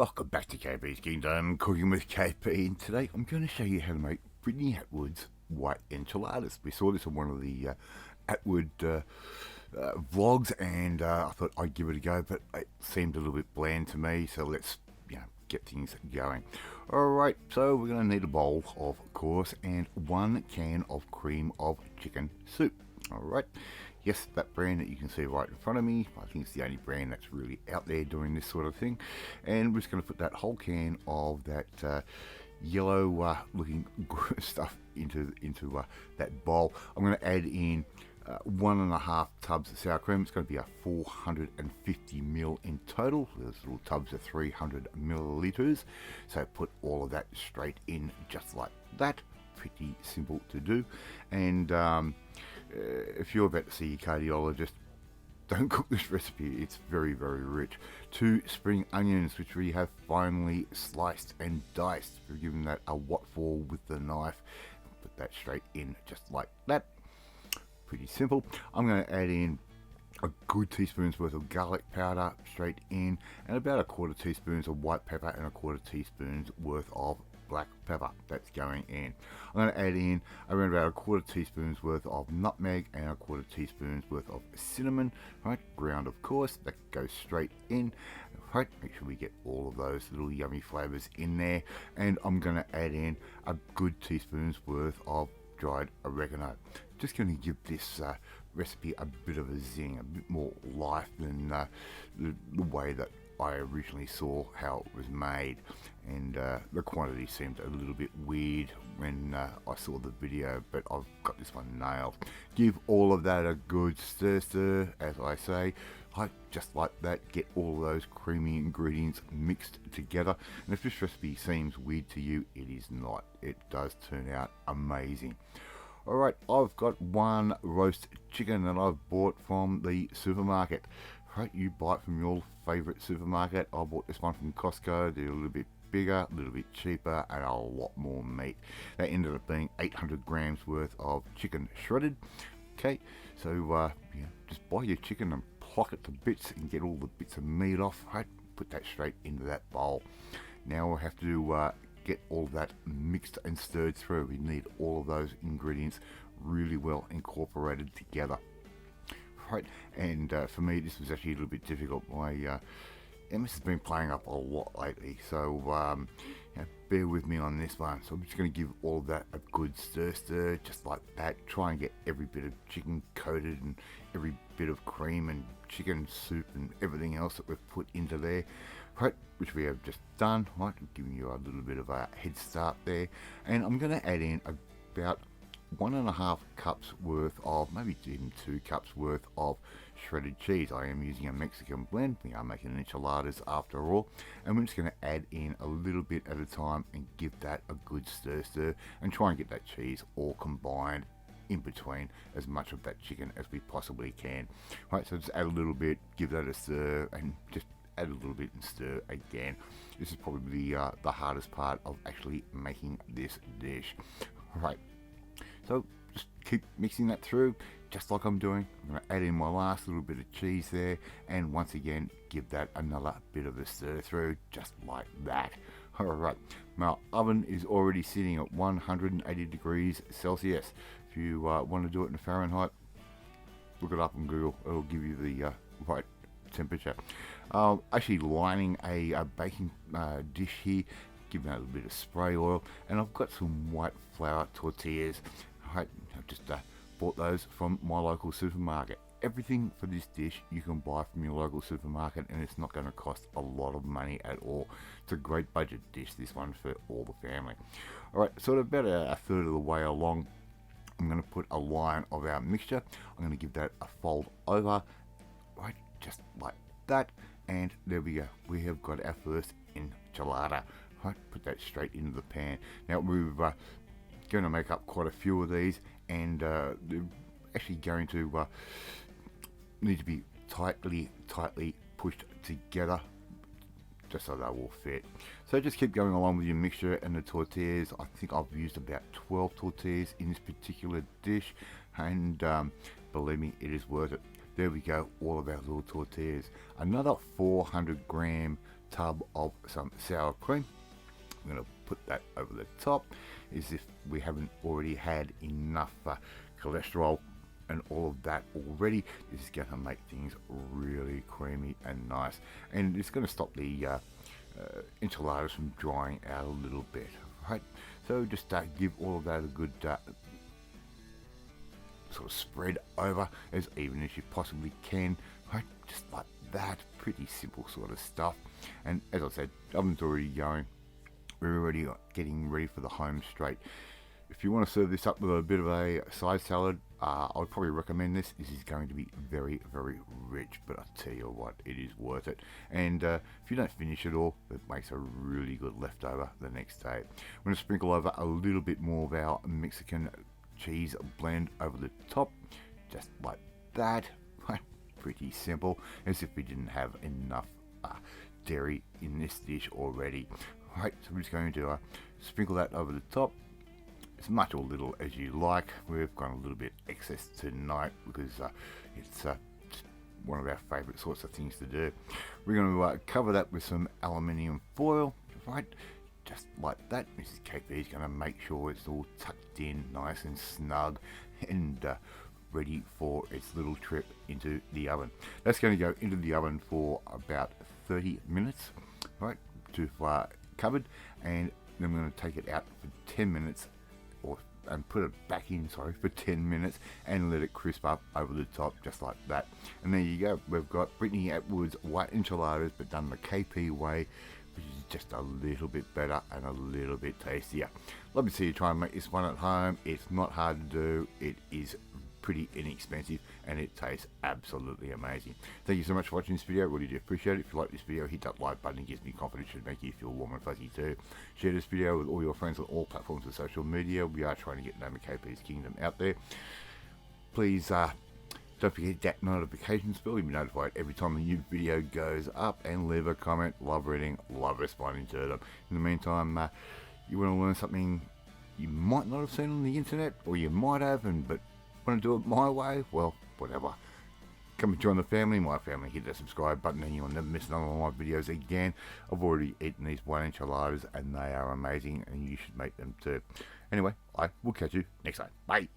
Welcome back to KP's Kingdom, Cooking with KP, and today I'm going to show you how to make Brittney Atwood's white enchiladas. We saw this on one of the Atwood vlogs, and I thought I'd give it a go, but it seemed a little bit bland to me, so let's get things going. Alright, so we're going to need a bowl, of course, and 1 can of cream of chicken soup. Alright, yes, that brand that you can see right in front of me, I think it's the only brand that's really out there doing this sort of thing. And we're just going to put that whole can of that yellow looking stuff into that bowl. I'm going to add in 1.5 tubs of sour cream. It's going to be a 450 ml in total. Those little tubs are 300 milliliters. So put all of that straight in just like that. Pretty simple to do. And if you're about to see your cardiologist, don't cook this recipe. It's very, very rich. 2 spring onions, which we have finely sliced and diced. We've given that a what for with the knife. Put that straight in just like that. Pretty simple. I'm going to add in a good teaspoon's worth of garlic powder straight in, and about 1/4 teaspoons of white pepper and 1/4 teaspoons worth of black pepper. That's going in. I'm going to add in around about 1/4 teaspoons worth of nutmeg and 1/4 teaspoons worth of cinnamon, right, ground of course. That goes straight in. Right, make sure we get all of those little yummy flavors in there. And I'm going to add in a good teaspoon's worth of dried oregano. Just going to give this recipe a bit of a zing, a bit more life than the way that I originally saw how it was made. And the quantity seemed a little bit weird when I saw the video, but I've got this one nailed. Give all of that a good stir, as I say. Just like that, get all of those creamy ingredients mixed together. And if this recipe seems weird to you, it is not. It does turn out amazing. Alright, I've got 1 roast chicken that I've bought from the supermarket. Right, you buy it from your favourite supermarket. I bought this one from Costco. They're a little bit bigger, a little bit cheaper, and a lot more meat. That ended up being 800 grams worth of chicken shredded. Okay, so just buy your chicken and pluck it to bits and get all the bits of meat off. Right, put that straight into that bowl. Now we'll have to get all that mixed and stirred through. We need all of those ingredients really well incorporated together. Right, and for me this was actually a little bit difficult. My MS has been playing up a lot lately, so bear with me on this one. So I'm just going to give all of that a good stir, just like that. Try and get every bit of chicken coated and every bit of cream and chicken soup and everything else that we've put into there. Right, which we have just done. Right, I'm giving you a little bit of a head start there, and I'm going to add in about 1.5 cups worth of, maybe even 2 cups worth of shredded cheese. I am using a Mexican blend. We are making enchiladas after all, and we're just going to add in a little bit at a time and give that a good stir and try and get that cheese all combined in between as much of that chicken as we possibly can. Right, so just add a little bit, give that a stir, and just add a little bit and stir again. This is probably the hardest part of actually making this dish. Right, so just keep mixing that through just like I'm doing. I'm going to add in my last little bit of cheese there, and once again give that another bit of a stir through just like that. Alright, my oven is already sitting at 180 degrees Celsius. If you want to do it in Fahrenheit, look it up on Google. It'll give you the right temperature. Actually lining a baking dish here, giving it a little bit of spray oil, and I've got some white flour tortillas. I've just bought those from my local supermarket. Everything for this dish you can buy from your local supermarket, and it's not going to cost a lot of money at all. It's a great budget dish, this one, for all the family. Alright, sort of about a third of the way along, I'm going to put a line of our mixture. I'm going to give that a fold over, right, just like that, and there we go. We have got our first enchilada. Right, put that straight into the pan. Now we're going to make up quite a few of these, and they're actually going to need to be tightly pushed together just so they will fit. So just keep going along with your mixture and the tortillas. I think I've used about 12 tortillas in this particular dish, and believe me, it is worth it. There we go, all of our little tortillas. Another 400 gram tub of some sour cream. I'm going to put that over the top, as if we haven't already had enough cholesterol and all of that already. This is going to make things really creamy and nice, and it's going to stop the enchiladas from drying out a little bit, right? So just give all of that a good sort of spread over as even as you possibly can, right? Just like that. Pretty simple sort of stuff. And as I said, oven's already going. We're already getting ready for the home straight. If you want to serve this up with a bit of a side salad, I would probably recommend this. This is going to be very, very rich, but I tell you what, it is worth it. And if you don't finish it all, it makes a really good leftover the next day. I'm going to sprinkle over a little bit more of our Mexican cheese blend over the top, just like that. Pretty simple, as if we didn't have enough dairy in this dish already. Right, so we're just going to sprinkle that over the top, as much or little as you like. We've got a little bit excess tonight because it's one of our favourite sorts of things to do. We're going to cover that with some aluminium foil, right, just like that. Mrs. KP is going to make sure it's all tucked in nice and snug and ready for its little trip into the oven. That's going to go into the oven for about 30 minutes, right, to covered, and then we're going to take it out for 10 minutes and put it back in, for 10 minutes, and let it crisp up over the top just like that. And there you go. We've got Brittney Atwood's white enchiladas, but done the KP way, which is just a little bit better and a little bit tastier. Love to see you try and make this one at home. It's not hard to do. It is pretty inexpensive, and it tastes absolutely amazing. Thank you so much for watching this video. Really do appreciate it. If you like this video, hit that like button. It gives me confidence, should make you feel warm and fuzzy too. Share this video with all your friends on all platforms of social media. We are trying to get Name of KP's Kingdom out there. Please don't forget that notification bell. You'll be notified every time a new video goes up, and leave a comment. Love reading, love responding to them. In the meantime, you want to learn something you might not have seen on the internet, or you might have, but want to do it my way? Well, whatever. Come and join the family, my family. Hit that subscribe button and you'll never miss none of my videos again. I've already eaten these white enchiladas and they are amazing, and you should make them too. Anyway, I will catch you next time. Bye.